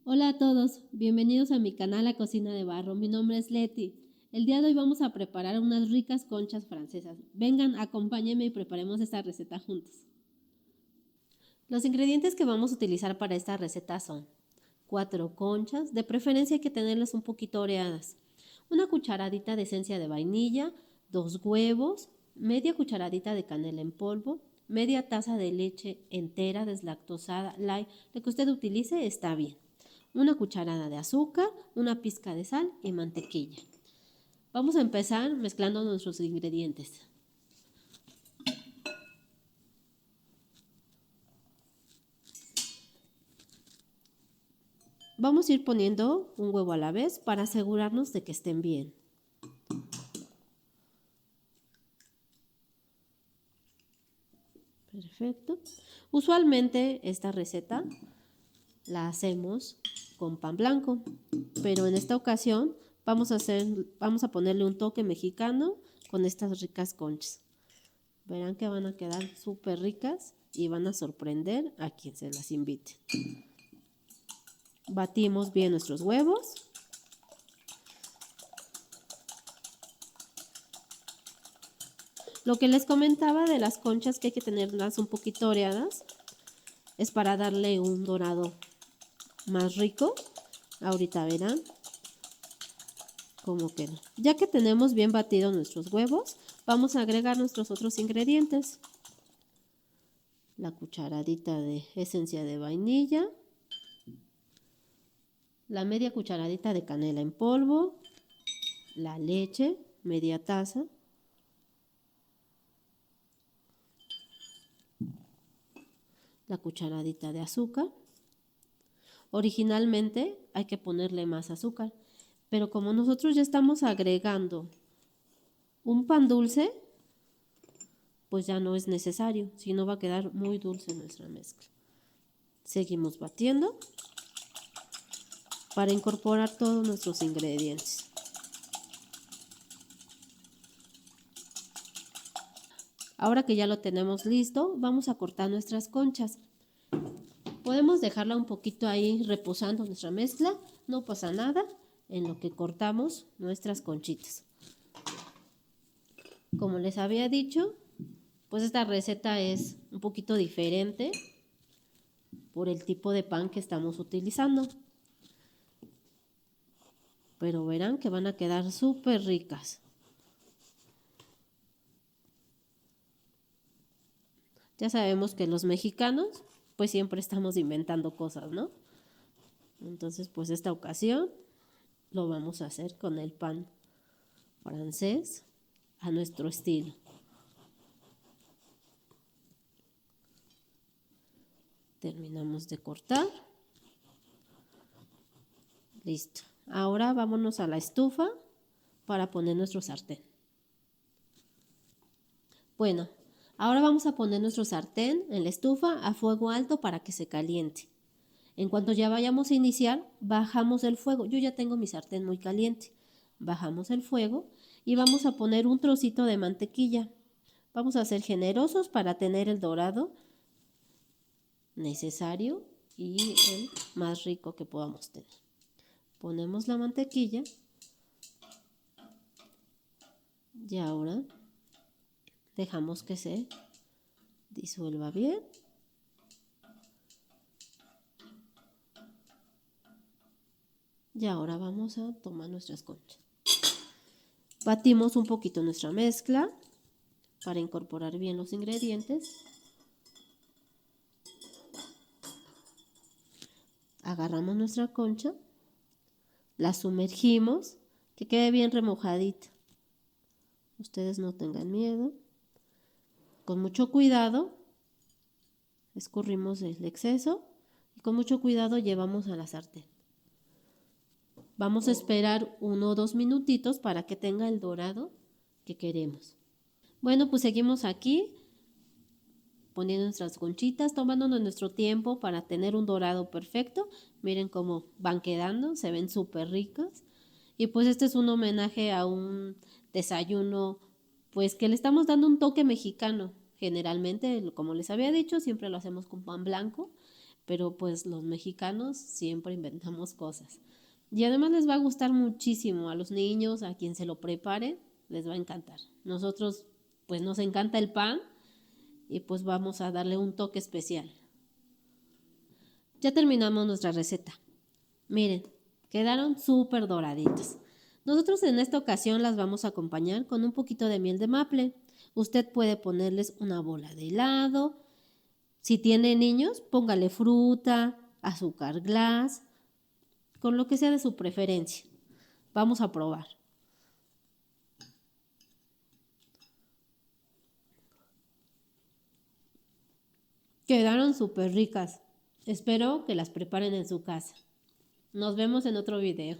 Hola a todos, bienvenidos a mi canal La Cocina de Barro. Mi nombre es Leti. El día de hoy vamos a preparar unas ricas conchas francesas. Vengan, acompáñenme y preparemos esta receta juntos. Los ingredientes que vamos a utilizar para esta receta son 4 conchas, de preferencia hay que tenerlas un poquito oreadas, una cucharadita de esencia de vainilla, 2 huevos, media cucharadita de canela en polvo, media taza de leche entera deslactosada, light, lo que usted utilice está bien, una cucharada de azúcar, una pizca de sal y mantequilla. Vamos a empezar mezclando nuestros ingredientes. Vamos a ir poniendo un huevo a la vez para asegurarnos de que estén bien. Perfecto. Usualmente esta receta la hacemos con pan blanco, pero en esta ocasión vamos a ponerle un toque mexicano con estas ricas conchas. Verán que van a quedar súper ricas y van a sorprender a quien se las invite. Batimos bien nuestros huevos. Lo que les comentaba de las conchas que hay que tenerlas un poquito oreadas es para darle un dorado más rico. Ahorita verán cómo queda. Ya que tenemos bien batidos nuestros huevos, vamos a agregar nuestros otros ingredientes. La cucharadita de esencia de vainilla, la media cucharadita de canela en polvo, la leche, media taza, la cucharadita de azúcar. Originalmente hay que ponerle más azúcar, pero como nosotros ya estamos agregando un pan dulce, pues ya no es necesario, si no va a quedar muy dulce nuestra mezcla. Seguimos batiendo para incorporar todos nuestros ingredientes. Ahora que ya lo tenemos listo, vamos a cortar nuestras conchas. Podemos dejarla un poquito ahí reposando nuestra mezcla, no pasa nada en lo que cortamos nuestras conchitas. Como les había dicho, pues esta receta es un poquito diferente por el tipo de pan que estamos utilizando. Pero verán que van a quedar súper ricas. Ya sabemos que los mexicanos pues siempre estamos inventando cosas, ¿no? Entonces pues esta ocasión lo vamos a hacer con el pan francés a nuestro estilo. Terminamos de cortar. Listo. Ahora vámonos a la estufa para poner nuestro sartén. Bueno, ahora vamos a poner nuestro sartén en la estufa a fuego alto para que se caliente. En cuanto ya vayamos a iniciar, bajamos el fuego. Yo ya tengo mi sartén muy caliente. Bajamos el fuego y vamos a poner un trocito de mantequilla. Vamos a ser generosos para tener el dorado necesario y el más rico que podamos tener. Ponemos la mantequilla y ahora dejamos que se disuelva bien. Y ahora vamos a tomar nuestras conchas. Batimos un poquito nuestra mezcla para incorporar bien los ingredientes. Agarramos nuestra concha, la sumergimos, que quede bien remojadita. Ustedes no tengan miedo. Con mucho cuidado, escurrimos el exceso y con mucho cuidado llevamos a la sartén. Vamos a esperar 1 o 2 minutitos para que tenga el dorado que queremos. Bueno, pues seguimos aquí poniendo nuestras conchitas, tomándonos nuestro tiempo para tener un dorado perfecto. Miren cómo van quedando, se ven súper ricas. Y pues este es un homenaje a un desayuno, pues que le estamos dando un toque mexicano. Generalmente, como les había dicho, siempre lo hacemos con pan blanco, pero pues los mexicanos siempre inventamos cosas. Y además les va a gustar muchísimo a los niños, a quien se lo prepare, les va a encantar. Nosotros pues nos encanta el pan y pues vamos a darle un toque especial. Ya terminamos nuestra receta. Miren, quedaron súper doraditas. Nosotros en esta ocasión las vamos a acompañar con un poquito de miel de maple. Usted puede ponerles una bola de helado. Si tiene niños, póngale fruta, azúcar glass, con lo que sea de su preferencia. Vamos a probar. Quedaron súper ricas. Espero que las preparen en su casa. Nos vemos en otro video.